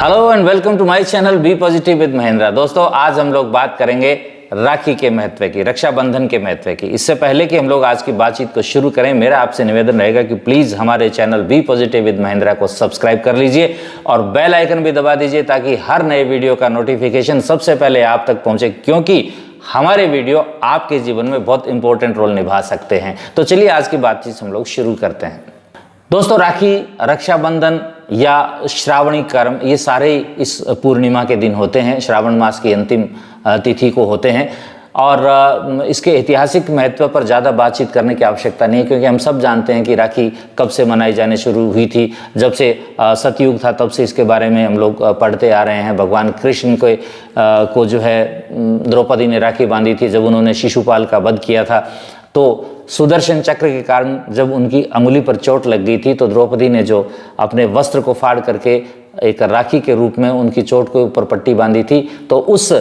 Hello and welcome to my channel be positive with Mahendra. दोस्तों, आज हम लोग बात करेंगे राखी के महत्व की, रक्षाबंधन के महत्व की। इससे पहले कि हम लोग आज की बातचीत को शुरू करें, मेरा आपसे निवेदन रहेगा कि प्लीज़ हमारे channel be positive with Mahendra को सब्सक्राइब कर लीजिए और बेल आइकन भी दबा दीजिए ताकि हर नए वीडियो का नोटिफिकेशन सबसे पहले आप तक पहुंचे, क्योंकि हमारे वीडियो आपके जीवन में बहुत इंपॉर्टेंट रोल निभा सकते हैं। तो चलिए आज की बातचीत हम लोग शुरू करते हैं। दोस्तों, राखी, रक्षाबंधन या श्रावणी कर्म, ये सारे इस पूर्णिमा के दिन होते हैं, श्रावण मास की अंतिम तिथि को होते हैं। और इसके ऐतिहासिक महत्व पर ज़्यादा बातचीत करने की आवश्यकता नहीं है, क्योंकि हम सब जानते हैं कि राखी कब से मनाई जाने शुरू हुई थी। जब से सतयुग था तब से इसके बारे में हम लोग पढ़ते आ रहे हैं। भगवान कृष्ण को जो है द्रौपदी ने राखी बांधी थी जब उन्होंने शिशुपाल का वध किया था। तो सुदर्शन चक्र के कारण जब उनकी अंगुली पर चोट लग गई थी तो द्रौपदी ने जो अपने वस्त्र को फाड़ करके एक राखी के रूप में उनकी चोट के ऊपर पट्टी बांधी थी। तो उस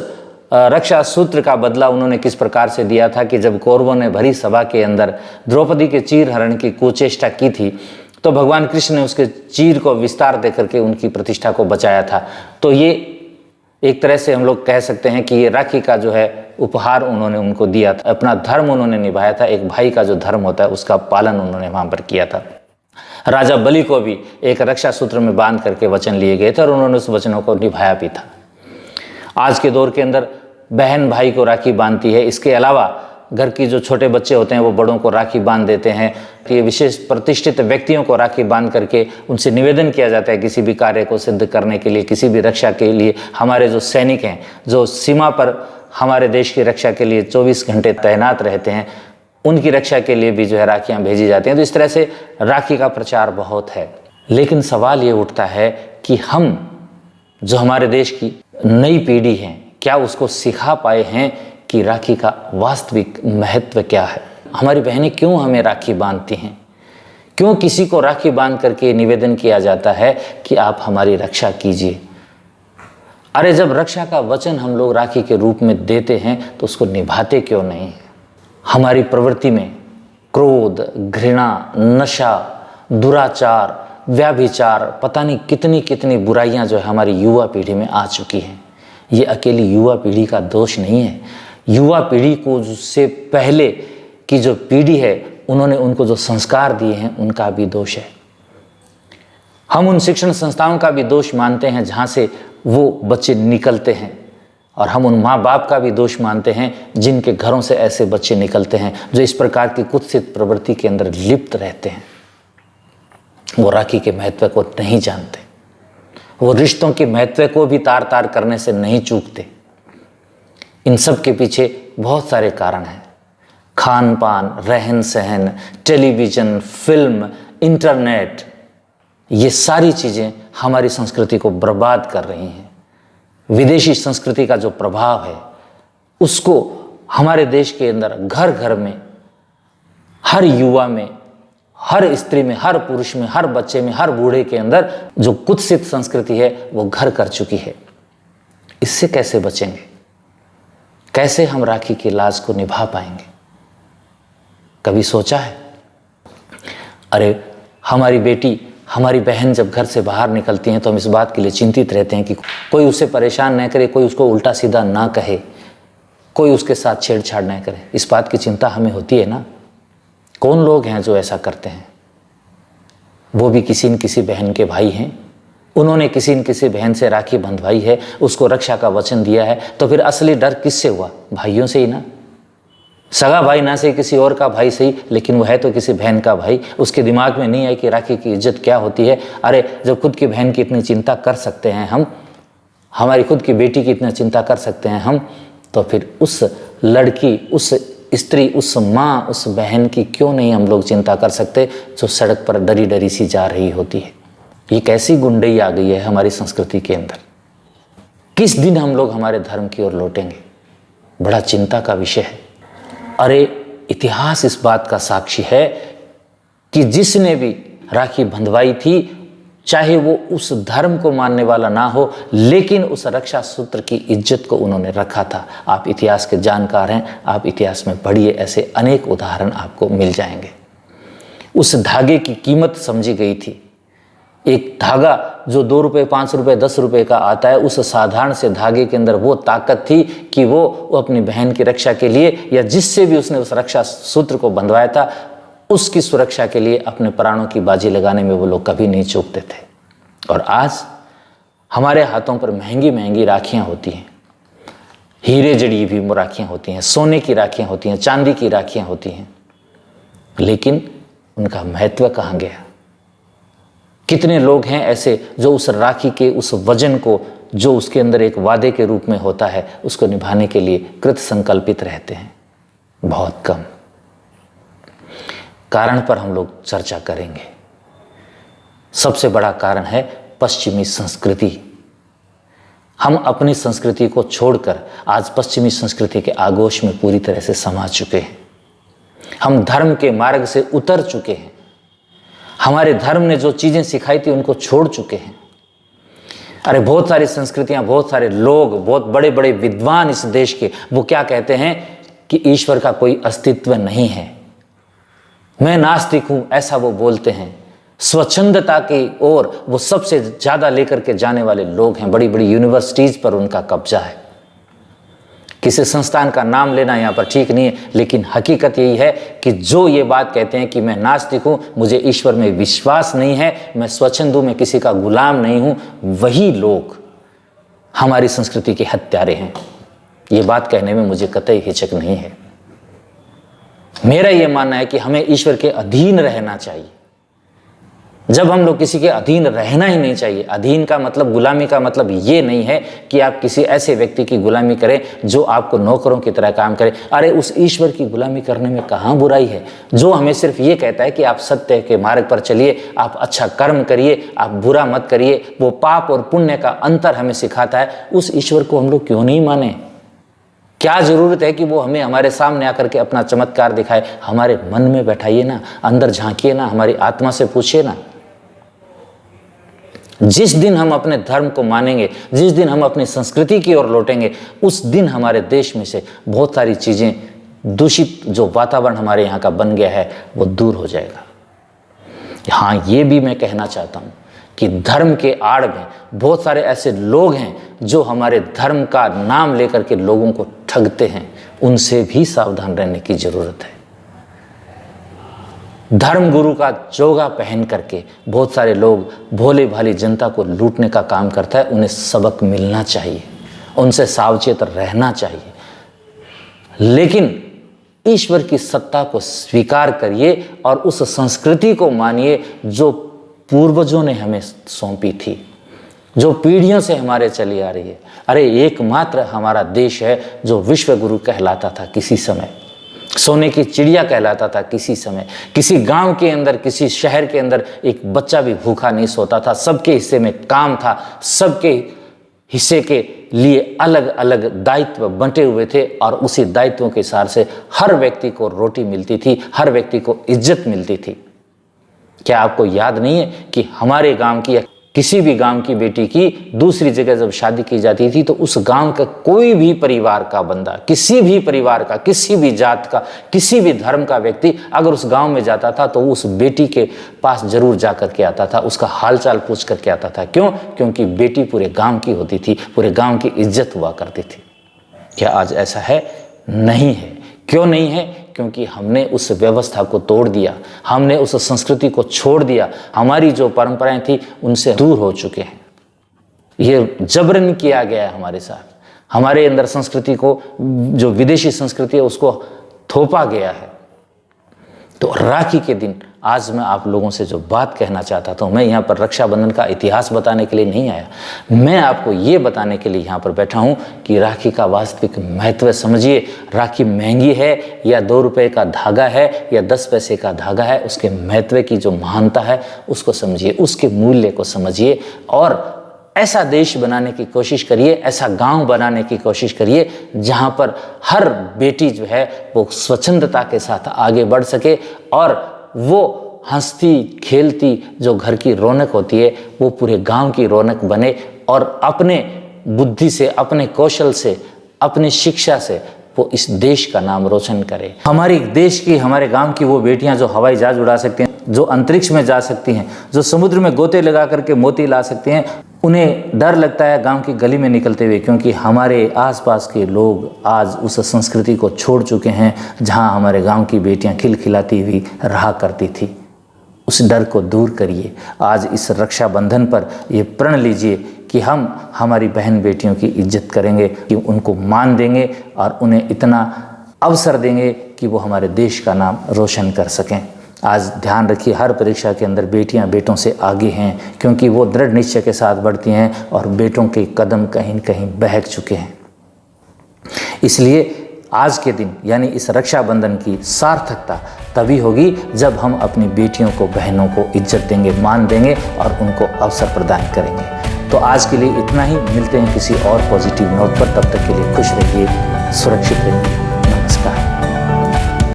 रक्षा सूत्र का बदला उन्होंने किस प्रकार से दिया था कि जब कौरवों ने भरी सभा के अंदर द्रौपदी के चीर हरण की कुचेष्टा की थी तो भगवान कृष्ण ने उसके चीर को विस्तार दे करके उनकी प्रतिष्ठा को बचाया था। तो ये एक तरह से हम लोग कह सकते हैं कि ये राखी का जो है उपहार उन्होंने उनको दिया था, अपना धर्म उन्होंने निभाया था। एक भाई का जो धर्म होता है उसका पालन उन्होंने वहाँ पर किया था। राजा बलि को भी एक रक्षा सूत्र में बांध करके वचन लिए गए थे और उन्होंने उस वचनों को निभाया भी था। आज के दौर के अंदर बहन भाई को राखी बांधती है। इसके अलावा घर की जो छोटे बच्चे होते हैं वो बड़ों को राखी बांध देते हैं। ये विशेष प्रतिष्ठित व्यक्तियों को राखी बांध करके उनसे निवेदन किया जाता है किसी भी कार्य को सिद्ध करने के लिए, किसी भी रक्षा के लिए। हमारे जो सैनिक हैं जो सीमा पर हमारे देश की रक्षा के लिए 24 घंटे तैनात रहते हैं, उनकी रक्षा के लिए भी जो है राखियाँ भेजी जाती हैं। तो इस तरह से राखी का प्रचार बहुत है। लेकिन सवाल ये उठता है कि हम जो हमारे देश की नई पीढ़ी है, क्या उसको सिखा पाए हैं कि राखी का वास्तविक महत्व क्या है। हमारी बहनें क्यों हमें राखी बांधती हैं, क्यों किसी को राखी बांध करके निवेदन किया जाता है कि आप हमारी रक्षा कीजिए। अरे जब रक्षा का वचन हम लोग राखी के रूप में देते हैं तो उसको निभाते क्यों नहीं। हमारी प्रवृत्ति में क्रोध, घृणा, नशा, दुराचार, व्याभिचार, पता नहीं कितनी कितनी बुराइयां जो है हमारी युवा पीढ़ी में आ चुकी हैं। ये अकेली युवा पीढ़ी का दोष नहीं है। युवा पीढ़ी को से पहले की जो पीढ़ी है उन्होंने उनको जो संस्कार दिए हैं उनका भी दोष है। हम उन शिक्षण संस्थाओं का भी दोष मानते हैं जहाँ से वो बच्चे निकलते हैं, और हम उन माँ बाप का भी दोष मानते हैं जिनके घरों से ऐसे बच्चे निकलते हैं जो इस प्रकार की कुत्सित प्रवृत्ति के अंदर लिप्त रहते हैं। वो राखी के महत्व को नहीं जानते, वो रिश्तों के महत्व को भी तार तार करने से नहीं चूकते। इन सब के पीछे बहुत सारे कारण हैं। खान पान, रहन सहन, टेलीविज़न, फिल्म, इंटरनेट, ये सारी चीज़ें हमारी संस्कृति को बर्बाद कर रही हैं। विदेशी संस्कृति का जो प्रभाव है उसको हमारे देश के अंदर घर घर में, हर युवा में, हर स्त्री में, हर पुरुष में, हर बच्चे में, हर बूढ़े के अंदर जो कुत्सित संस्कृति है वो घर कर चुकी है। इससे कैसे बचेंगे, कैसे हम राखी की लाज को निभा पाएंगे? कभी सोचा है? अरे हमारी बेटी, हमारी बहन जब घर से बाहर निकलती हैं तो हम इस बात के लिए चिंतित रहते हैं कि कोई उसे परेशान न करे, कोई उसको उल्टा सीधा ना कहे, कोई उसके साथ छेड़छाड़ न करे। इस बात की चिंता हमें होती है ना। कौन लोग हैं जो ऐसा करते हैं? वो भी किसी न किसी बहन के भाई हैं। उन्होंने किसी न किसी बहन से राखी बंधवाई है, उसको रक्षा का वचन दिया है। तो फिर असली डर किससे हुआ? भाइयों से ही ना। सगा भाई ना से किसी और का भाई सही, लेकिन वो है तो किसी बहन का भाई। उसके दिमाग में नहीं है कि राखी की इज्जत क्या होती है। अरे जब खुद की बहन की इतनी चिंता कर सकते हैं हम, हमारी खुद की बेटी की इतना चिंता कर सकते हैं हम, तो फिर उस लड़की, उस स्त्री, उस माँ, उस बहन की क्यों नहीं हम लोग चिंता कर सकते जो सड़क पर डरी डरी सी जा रही होती है। ये कैसी गुंडई आ गई है हमारी संस्कृति के अंदर। किस दिन हम लोग हमारे धर्म की ओर लौटेंगे? बड़ा चिंता का विषय है। अरे इतिहास इस बात का साक्षी है कि जिसने भी राखी बंधवाई थी, चाहे वो उस धर्म को मानने वाला ना हो, लेकिन उस रक्षा सूत्र की इज्जत को उन्होंने रखा था। आप इतिहास के जानकार हैं, आप इतिहास में पढ़िए, ऐसे अनेक उदाहरण आपको मिल जाएंगे। उस धागे की कीमत समझी गई थी। एक धागा जो 2 रुपये, 5 रुपये, 10 रुपये का आता है, उस साधारण से धागे के अंदर वो ताकत थी कि वो अपनी बहन की रक्षा के लिए या जिससे भी उसने उस रक्षा सूत्र को बंधवाया था, उसकी सुरक्षा के लिए अपने प्राणों की बाजी लगाने में वो लोग कभी नहीं चूकते थे। और आज हमारे हाथों पर महंगी महंगी राखियाँ होती हैं, हीरे जड़ी हुई राखियाँ होती हैं, सोने की राखियाँ होती हैं, चांदी की राखियाँ होती हैं, लेकिन उनका महत्व कहाँ गया? कितने लोग हैं ऐसे जो उस राखी के उस वजन को, जो उसके अंदर एक वादे के रूप में होता है, उसको निभाने के लिए कृत संकल्पित रहते हैं? बहुत कम। कारण पर हम लोग चर्चा करेंगे। सबसे बड़ा कारण है पश्चिमी संस्कृति। हम अपनी संस्कृति को छोड़कर आज पश्चिमी संस्कृति के आगोश में पूरी तरह से समा चुके हैं। हम धर्म के मार्ग से उतर चुके हैं। हमारे धर्म ने जो चीजें सिखाई थी उनको छोड़ चुके हैं। अरे बहुत सारी संस्कृतियां, बहुत सारे लोग, बहुत बड़े बड़े विद्वान इस देश के, वो क्या कहते हैं कि ईश्वर का कोई अस्तित्व नहीं है। मैं नास्तिक हूं, ऐसा वो बोलते हैं। स्वच्छंदता की ओर वो सबसे ज्यादा लेकर के जाने वाले लोग हैं। बड़ी बड़ी यूनिवर्सिटीज पर उनका कब्जा है। किसी संस्थान का नाम लेना यहाँ पर ठीक नहीं है, लेकिन हकीकत यही है कि जो ये बात कहते हैं कि मैं नास्तिक हूँ, मुझे ईश्वर में विश्वास नहीं है, मैं स्वच्छंद हूँ, मैं किसी का गुलाम नहीं हूँ, वही लोग हमारी संस्कृति के हत्यारे हैं। ये बात कहने में मुझे कतई हिचक नहीं है। मेरा ये मानना है कि हमें ईश्वर के अधीन रहना चाहिए। जब हम लोग किसी के अधीन रहना ही नहीं चाहिए। अधीन का मतलब, गुलामी का मतलब ये नहीं है कि आप किसी ऐसे व्यक्ति की गुलामी करें जो आपको नौकरों की तरह काम करे। अरे उस ईश्वर की गुलामी करने में कहाँ बुराई है, जो हमें सिर्फ ये कहता है कि आप सत्य के मार्ग पर चलिए, आप अच्छा कर्म करिए, आप बुरा मत करिए। वो पाप और पुण्य का अंतर हमें सिखाता है। उस ईश्वर को हम लोग क्यों नहीं माने? क्या जरूरत है कि वो हमें हमारे सामने आकर के अपना चमत्कार दिखाए? हमारे मन में बैठाइए ना, अंदर झांकिए ना, हमारी आत्मा से पूछिए ना। जिस दिन हम अपने धर्म को मानेंगे, जिस दिन हम अपनी संस्कृति की ओर लौटेंगे, उस दिन हमारे देश में से बहुत सारी चीजें, दूषित जो वातावरण हमारे यहाँ का बन गया है, वो दूर हो जाएगा। हाँ, ये भी मैं कहना चाहता हूँ कि धर्म के आड़ में बहुत सारे ऐसे लोग हैं जो हमारे धर्म का नाम लेकर के लोगों को ठगते हैं। उनसे भी सावधान रहने की जरूरत है। धर्म गुरु का चोगा पहन करके बहुत सारे लोग भोले भाली जनता को लूटने का काम करता है। उन्हें सबक मिलना चाहिए, उनसे सावचेत रहना चाहिए। लेकिन ईश्वर की सत्ता को स्वीकार करिए और उस संस्कृति को मानिए जो पूर्वजों ने हमें सौंपी थी, जो पीढ़ियों से हमारे चली आ रही है। अरे एकमात्र हमारा देश है जो विश्व गुरु कहलाता था किसी समय, सोने की चिड़िया कहलाता था किसी समय। किसी गांव के अंदर, किसी शहर के अंदर एक बच्चा भी भूखा नहीं सोता था। सबके हिस्से में काम था, सबके हिस्से के लिए अलग अलग दायित्व बंटे हुए थे और उसी दायित्वों के हिसाब से हर व्यक्ति को रोटी मिलती थी, हर व्यक्ति को इज्जत मिलती थी। क्या आपको याद नहीं है कि हमारे गांव की या किसी भी गांव की बेटी की दूसरी जगह जब शादी की जाती थी तो उस गांव का कोई भी परिवार का बंदा, किसी भी परिवार का, किसी भी जात का, किसी भी धर्म का व्यक्ति अगर उस गांव में जाता था तो उस बेटी के पास जरूर जा करके आता था, उसका हालचाल पूछ करके आता था। क्यों? क्योंकि बेटी पूरे गांव की होती थी, पूरे गांव की इज्जत हुआ करती थी। क्या आज ऐसा है? नहीं है। क्यों नहीं है? क्योंकि हमने उस व्यवस्था को तोड़ दिया, हमने उस संस्कृति को छोड़ दिया। हमारी जो परंपराएं थी उनसे दूर हो चुके हैं। ये जबरन किया गया है हमारे साथ। हमारे अंदर संस्कृति को, जो विदेशी संस्कृति है, उसको थोपा गया है। तो राखी के दिन आज मैं आप लोगों से जो बात कहना चाहता था, मैं यहाँ पर रक्षाबंधन का इतिहास बताने के लिए नहीं आया। मैं आपको ये बताने के लिए यहाँ पर बैठा हूँ कि राखी का वास्तविक महत्व समझिए। राखी महंगी है या 2 रुपये का धागा है या 10 पैसे का धागा है, उसके महत्व की जो महानता है उसको समझिए, उसके मूल्य को समझिए और ऐसा देश बनाने की कोशिश करिए, ऐसा गांव बनाने की कोशिश करिए जहां पर हर बेटी जो है वो स्वच्छंदता के साथ आगे बढ़ सके और वो हंसती खेलती जो घर की रौनक होती है वो पूरे गांव की रौनक बने और अपने बुद्धि से, अपने कौशल से, अपनी शिक्षा से वो इस देश का नाम रोशन करे। हमारे देश की, हमारे गांव की वो बेटियां जो हवाई जहाज उड़ा सकती हैं, जो अंतरिक्ष में जा सकती हैं, जो समुद्र में गोते लगा करके मोती ला सकती हैं, उन्हें डर लगता है गांव की गली में निकलते हुए, क्योंकि हमारे आसपास के लोग आज उस संस्कृति को छोड़ चुके हैं जहां हमारे गांव की बेटियां खिलखिलाती हुई रहा करती थी। उस डर को दूर करिए। आज इस रक्षाबंधन पर ये प्रण लीजिए कि हम हमारी बहन बेटियों की इज्जत करेंगे, कि उनको मान देंगे और उन्हें इतना अवसर देंगे कि वो हमारे देश का नाम रोशन कर सकें। आज ध्यान रखिए, हर परीक्षा के अंदर बेटियां बेटों से आगे हैं, क्योंकि वो दृढ़ निश्चय के साथ बढ़ती हैं और बेटों के कदम कहीं न कहीं बहक चुके हैं। इसलिए आज के दिन यानी इस रक्षाबंधन की सार्थकता तभी होगी जब हम अपनी बेटियों को, बहनों को इज्जत देंगे, मान देंगे और उनको अवसर प्रदान करेंगे। तो आज के लिए इतना ही, मिलते हैं किसी और पॉजिटिव नोट पर। तब तक के लिए खुश रहिए, सुरक्षित रहिए।